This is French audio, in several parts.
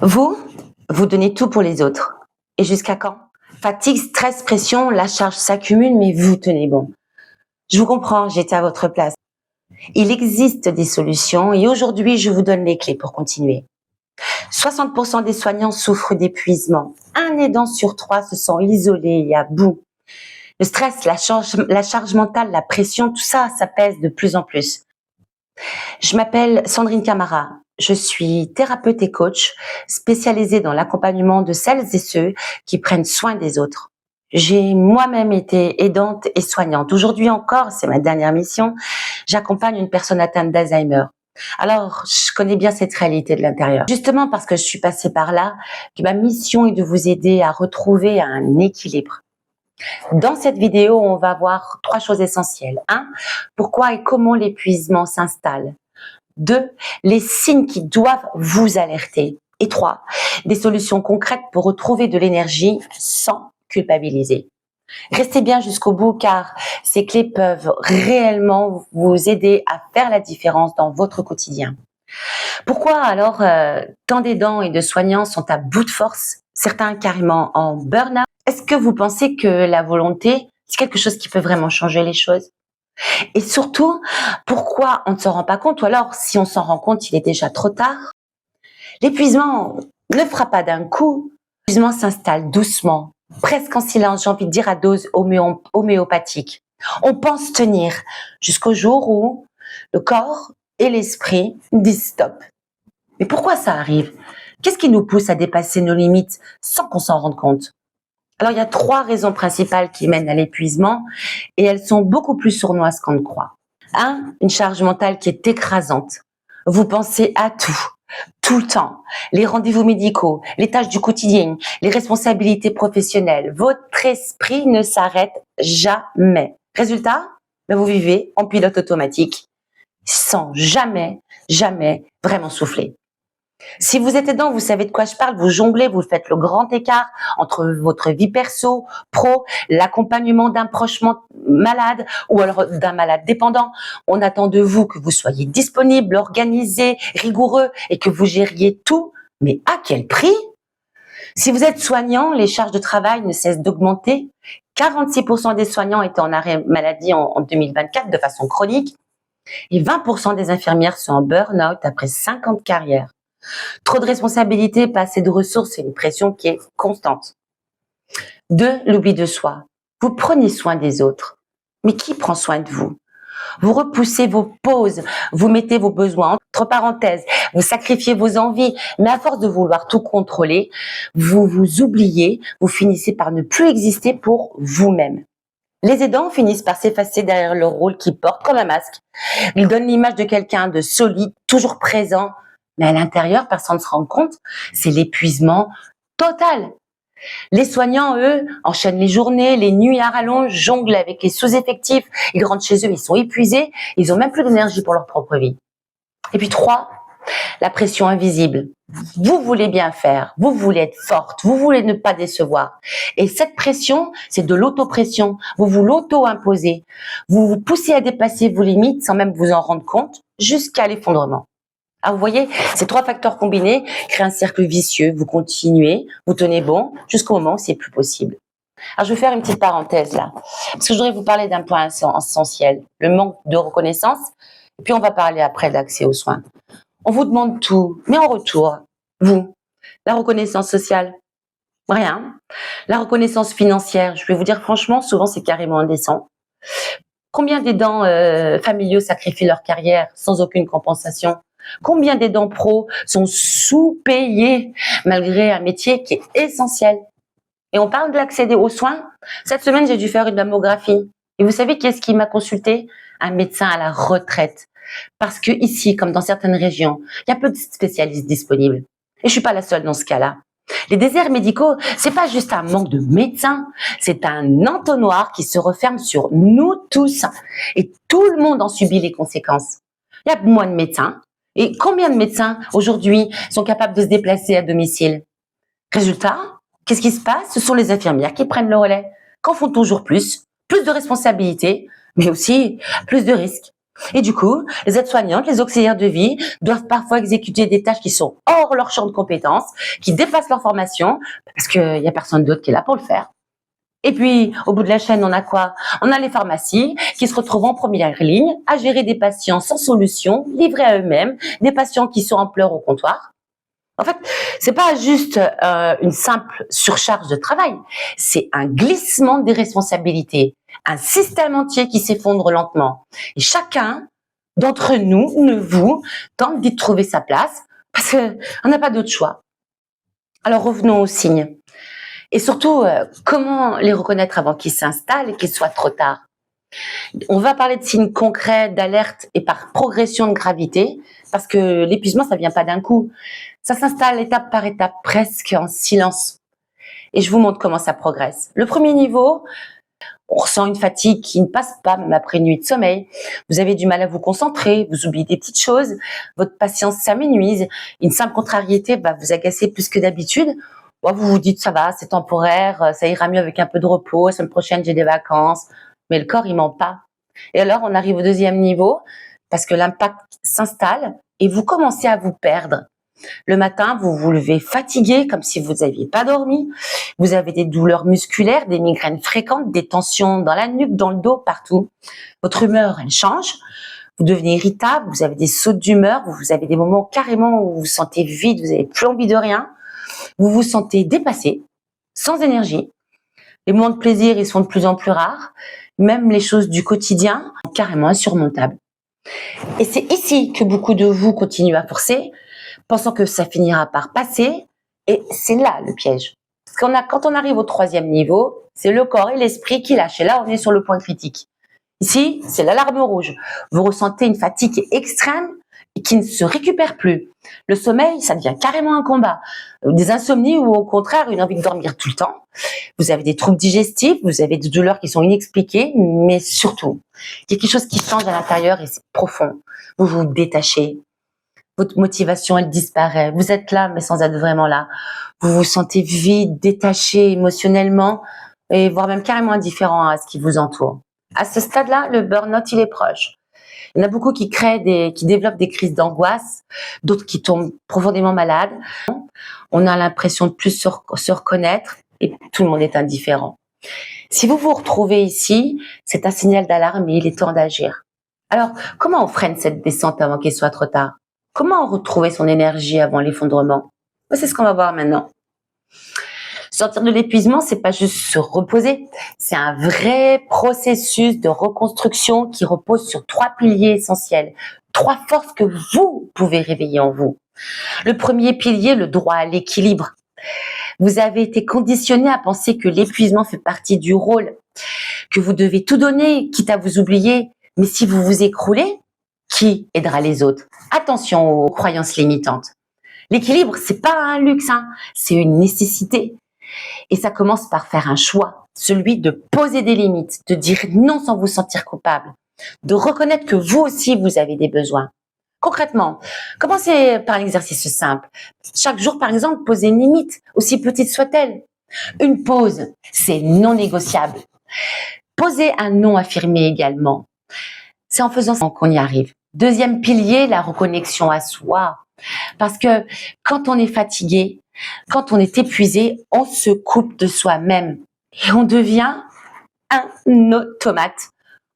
Vous donnez tout pour les autres. Et jusqu'à quand? Fatigue, stress, pression, la charge s'accumule, mais vous tenez bon. Je vous comprends, j'étais à votre place. Il existe des solutions et aujourd'hui, je vous donne les clés pour continuer. 60% des soignants souffrent d'épuisement. Un aidant sur 3 se sent isolé et à bout. Le stress, la charge mentale, la pression, tout ça, ça pèse de plus en plus. Je m'appelle Sandrine Camara. Je suis thérapeute et coach spécialisée dans l'accompagnement de celles et ceux qui prennent soin des autres. J'ai moi-même été aidante et soignante. Aujourd'hui encore, c'est ma dernière mission, j'accompagne une personne atteinte d'Alzheimer. Alors, je connais bien cette réalité de l'intérieur. Justement parce que je suis passée par là, que ma mission est de vous aider à retrouver un équilibre. Dans cette vidéo, on va voir 3 choses essentielles. 1. Pourquoi et comment l'épuisement s'installe. 2. Les signes qui doivent vous alerter. Et 3. Des solutions concrètes pour retrouver de l'énergie sans culpabiliser. Restez bien jusqu'au bout car ces clés peuvent réellement vous aider à faire la différence dans votre quotidien. Pourquoi alors tant d'aidants et de soignants sont à bout de force, certains carrément en burn-out? Est-ce que vous pensez que la volonté, c'est quelque chose qui peut vraiment changer les choses? Et surtout, pourquoi on ne s'en rend pas compte? Ou alors, si on s'en rend compte, il est déjà trop tard. L'épuisement ne fera pas d'un coup. L'épuisement s'installe doucement, presque en silence, j'ai envie de dire à dose homéopathique. On pense tenir jusqu'au jour où le corps et l'esprit disent stop. Mais pourquoi ça arrive? Qu'est-ce qui nous pousse à dépasser nos limites sans qu'on s'en rende compte? Alors, il y a 3 raisons principales qui mènent à l'épuisement et elles sont beaucoup plus sournoises qu'on ne croit. 1. Une charge mentale qui est écrasante. Vous pensez à tout le temps. Les rendez-vous médicaux, les tâches du quotidien, les responsabilités professionnelles. Votre esprit ne s'arrête jamais. Résultat, vous vivez en pilote automatique sans jamais vraiment souffler. Si vous êtes aidant, vous savez de quoi je parle, vous jonglez, vous faites le grand écart entre votre vie perso, pro, l'accompagnement d'un proche malade ou alors d'un malade dépendant. On attend de vous que vous soyez disponible, organisé, rigoureux et que vous gériez tout. Mais à quel prix? Si vous êtes soignant, les charges de travail ne cessent d'augmenter. 46% des soignants étaient en arrêt maladie en 2024 de façon chronique et 20% des infirmières sont en burn-out après 5 ans de carrière. Trop de responsabilités, pas assez de ressources, c'est une pression qui est constante. 2. L'oubli de soi. Vous prenez soin des autres. Mais qui prend soin de vous? Vous repoussez vos pauses, vous mettez vos besoins entre parenthèses, vous sacrifiez vos envies, mais à force de vouloir tout contrôler, vous vous oubliez, vous finissez par ne plus exister pour vous-même. Les aidants finissent par s'effacer derrière leur rôle qu'ils portent comme un masque. Ils donnent l'image de quelqu'un de solide, toujours présent, mais à l'intérieur, personne ne se rend compte, c'est l'épuisement total. Les soignants, eux, enchaînent les journées, les nuits à rallonge, jonglent avec les sous-effectifs, ils rentrent chez eux, ils sont épuisés, ils ont même plus d'énergie pour leur propre vie. Et puis 3, la pression invisible. Vous voulez bien faire, vous voulez être forte, vous voulez ne pas décevoir. Et cette pression, c'est de l'autopression. Vous vous l'auto-imposez. Vous vous poussez à dépasser vos limites sans même vous en rendre compte, jusqu'à l'effondrement. Ah, vous voyez, ces 3 facteurs combinés créent un cercle vicieux. Vous continuez, vous tenez bon, jusqu'au moment où c'est plus possible. Alors, je vais faire une petite parenthèse là, parce que je voudrais vous parler d'un point essentiel, le manque de reconnaissance. Et puis, on va parler après de l'accès aux soins. On vous demande tout, mais en retour, vous, la reconnaissance sociale, rien. La reconnaissance financière, je vais vous dire franchement, souvent c'est carrément indécent. Combien d'aidants familiaux sacrifient leur carrière sans aucune compensation? Combien d'aidants pros sont sous-payés malgré un métier qui est essentiel? Et on parle de l'accès aux soins. Cette semaine, j'ai dû faire une mammographie. Et vous savez qui est-ce qui m'a consulté? Un médecin à la retraite. Parce que ici, comme dans certaines régions, il y a peu de spécialistes disponibles. Et je suis pas la seule dans ce cas-là. Les déserts médicaux, c'est pas juste un manque de médecins, c'est un entonnoir qui se referme sur nous tous. Et tout le monde en subit les conséquences. Il y a moins de médecins. Et combien de médecins aujourd'hui sont capables de se déplacer à domicile? Résultat, qu'est-ce qui se passe? Ce sont les infirmières qui prennent le relais, qu'en font toujours plus de responsabilités, mais aussi plus de risques. Et du coup, les aides-soignantes, les auxiliaires de vie doivent parfois exécuter des tâches qui sont hors leur champ de compétences, qui dépassent leur formation, parce qu'il n'y a personne d'autre qui est là pour le faire. Et puis, au bout de la chaîne, on a quoi? On a les pharmacies qui se retrouvent en première ligne à gérer des patients sans solution, livrés à eux-mêmes, des patients qui sont en pleurs au comptoir. En fait, c'est pas juste une simple surcharge de travail, c'est un glissement des responsabilités, un système entier qui s'effondre lentement. Et chacun d'entre nous, vous, tente d'y trouver sa place parce qu'on n'a pas d'autre choix. Alors revenons aux signes. Et surtout, comment les reconnaître avant qu'ils s'installent et qu'il soit trop tard? On va parler de signes concrets, d'alerte et par progression de gravité, parce que l'épuisement, ça vient pas d'un coup. Ça s'installe étape par étape, presque en silence. Et je vous montre comment ça progresse. Le premier niveau, on ressent une fatigue qui ne passe pas, même après une nuit de sommeil. Vous avez du mal à vous concentrer, vous oubliez des petites choses, votre patience s'amenuise, une simple contrariété va vous agacer plus que d'habitude. Bon, vous vous dites, ça va, c'est temporaire, ça ira mieux avec un peu de repos, la semaine prochaine, j'ai des vacances. Mais le corps, il ment pas. Et alors, on arrive au deuxième niveau, parce que l'impact s'installe et vous commencez à vous perdre. Le matin, vous vous levez fatigué, comme si vous n'aviez pas dormi. Vous avez des douleurs musculaires, des migraines fréquentes, des tensions dans la nuque, dans le dos, partout. Votre humeur, elle change. Vous devenez irritable, vous avez des sautes d'humeur, vous avez des moments carrément où vous vous sentez vide, vous n'avez plus envie de rien. Vous vous sentez dépassé, sans énergie. Les moments de plaisir, ils sont de plus en plus rares. Même les choses du quotidien, carrément insurmontables. Et c'est ici que beaucoup de vous continuent à forcer, pensant que ça finira par passer. Et c'est là le piège. Parce quand on arrive au troisième niveau, c'est le corps et l'esprit qui lâchent. Et là, on est sur le point critique. Ici, c'est l'alarme rouge. Vous ressentez une fatigue extrême et qui ne se récupère plus. Le sommeil, ça devient carrément un combat. Des insomnies ou au contraire, une envie de dormir tout le temps. Vous avez des troubles digestifs, vous avez des douleurs qui sont inexpliquées, mais surtout, quelque chose qui change à l'intérieur et c'est profond. Vous vous détachez. Votre motivation, elle disparaît. Vous êtes là, mais sans être vraiment là. Vous vous sentez vide, détaché émotionnellement et voire même carrément indifférent à ce qui vous entoure. À ce stade-là, le burn-out, il est proche. Il y en a beaucoup qui développent des crises d'angoisse, d'autres qui tombent profondément malades. On a l'impression de plus se reconnaître et tout le monde est indifférent. Si vous vous retrouvez ici, c'est un signal d'alarme et il est temps d'agir. Alors, comment on freine cette descente avant qu'il soit trop tard? Comment retrouver son énergie avant l'effondrement? C'est ce qu'on va voir maintenant. Sortir de l'épuisement, c'est pas juste se reposer, c'est un vrai processus de reconstruction qui repose sur 3 piliers essentiels, 3 forces que vous pouvez réveiller en vous. Le premier pilier, le droit à l'équilibre. Vous avez été conditionné à penser que l'épuisement fait partie du rôle, que vous devez tout donner, quitte à vous oublier. Mais si vous vous écroulez, qui aidera les autres? Attention aux croyances limitantes. L'équilibre, c'est pas un luxe, c'est une nécessité. Et ça commence par faire un choix, celui de poser des limites, de dire non sans vous sentir coupable, de reconnaître que vous aussi, vous avez des besoins. Concrètement, commencez par un exercice simple. Chaque jour, par exemple, posez une limite, aussi petite soit-elle. Une pause, c'est non négociable. Posez un non affirmé également. C'est en faisant ça qu'on y arrive. Deuxième pilier, la reconnexion à soi. Parce que quand on est fatigué, quand on est épuisé, on se coupe de soi-même et on devient un automate.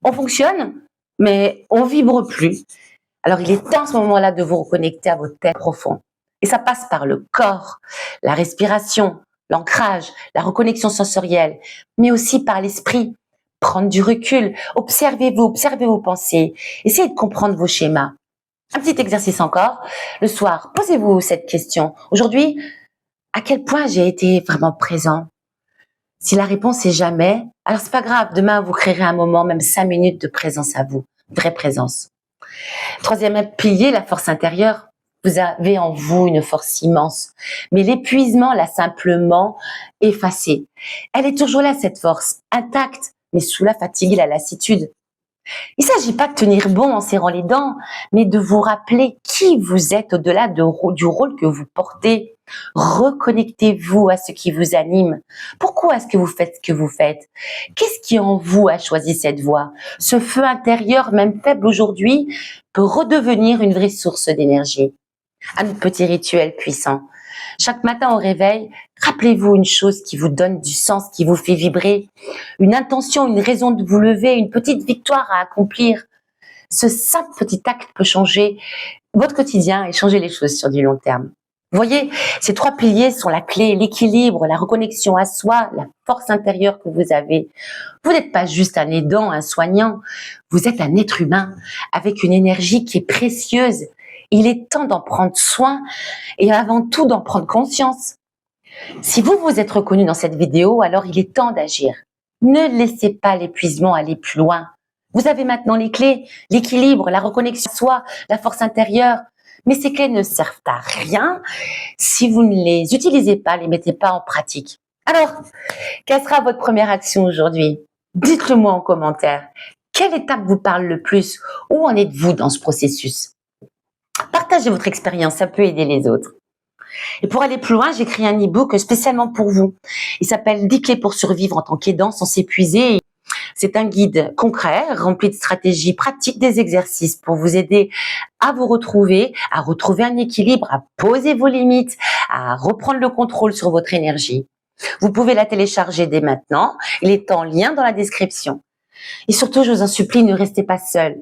On fonctionne, mais on vibre plus. Alors, il est temps à ce moment-là de vous reconnecter à votre être profond. Et ça passe par le corps, la respiration, l'ancrage, la reconnexion sensorielle, mais aussi par l'esprit. Prendre du recul, observez-vous, observez vos pensées, essayez de comprendre vos schémas. Un petit exercice encore. Le soir, posez-vous cette question. Aujourd'hui, à quel point j'ai été vraiment présent? Si la réponse est jamais, alors c'est pas grave. Demain, vous créerez un moment, même 5 minutes de présence à vous. Vraie présence. Troisième pilier, la force intérieure. Vous avez en vous une force immense. Mais l'épuisement l'a simplement effacée. Elle est toujours là, cette force, intacte, mais sous la fatigue et la lassitude. Il ne s'agit pas de tenir bon en serrant les dents, mais de vous rappeler qui vous êtes au-delà du rôle que vous portez. Reconnectez-vous à ce qui vous anime. Pourquoi est-ce que vous faites ce que vous faites? Qu'est-ce qui en vous a choisi cette voie? Ce feu intérieur, même faible aujourd'hui, peut redevenir une vraie source d'énergie. Un petit rituel puissant. Chaque matin au réveil, rappelez-vous une chose qui vous donne du sens, qui vous fait vibrer, une intention, une raison de vous lever, une petite victoire à accomplir. Ce simple petit acte peut changer votre quotidien et changer les choses sur du long terme. Vous voyez, ces 3 piliers sont la clé, l'équilibre, la reconnexion à soi, la force intérieure que vous avez. Vous n'êtes pas juste un aidant, un soignant, vous êtes un être humain avec une énergie qui est précieuse. Il est temps d'en prendre soin et avant tout d'en prendre conscience. Si vous vous êtes reconnu dans cette vidéo, alors il est temps d'agir. Ne laissez pas l'épuisement aller plus loin. Vous avez maintenant les clés, l'équilibre, la reconnexion à soi, la force intérieure. Mais ces clés ne servent à rien si vous ne les utilisez pas, les mettez pas en pratique. Alors, quelle sera votre première action aujourd'hui? Dites-le moi en commentaire. Quelle étape vous parle le plus? Où en êtes-vous dans ce processus? Partagez votre expérience, ça peut aider les autres. Et pour aller plus loin, j'ai écrit un e-book spécialement pour vous. Il s'appelle 10 clés pour survivre en tant qu'aidant sans s'épuiser. C'est un guide concret, rempli de stratégies pratiques, des exercices pour vous aider à vous retrouver, à retrouver un équilibre, à poser vos limites, à reprendre le contrôle sur votre énergie. Vous pouvez la télécharger dès maintenant. Il est en lien dans la description. Et surtout, je vous en supplie, ne restez pas seul.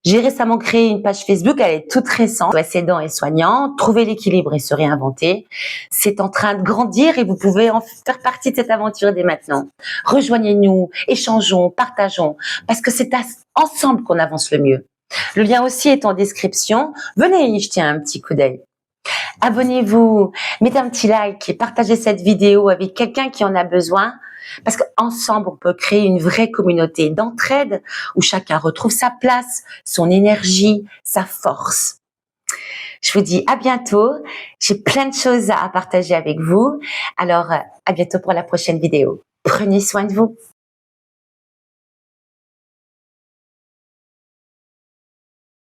J'ai récemment créé une page Facebook, elle est toute récente, SOS aidant et soignant, trouver l'équilibre et se réinventer. C'est en train de grandir et vous pouvez en faire partie de cette aventure dès maintenant. Rejoignez-nous, échangeons, partageons, parce que c'est ensemble qu'on avance le mieux. Le lien aussi est en description. Venez y jeter un petit coup d'œil. Abonnez-vous, mettez un petit like et partagez cette vidéo avec quelqu'un qui en a besoin. Parce qu'ensemble, on peut créer une vraie communauté d'entraide où chacun retrouve sa place, son énergie, sa force. Je vous dis à bientôt. J'ai plein de choses à partager avec vous. Alors, à bientôt pour la prochaine vidéo. Prenez soin de vous.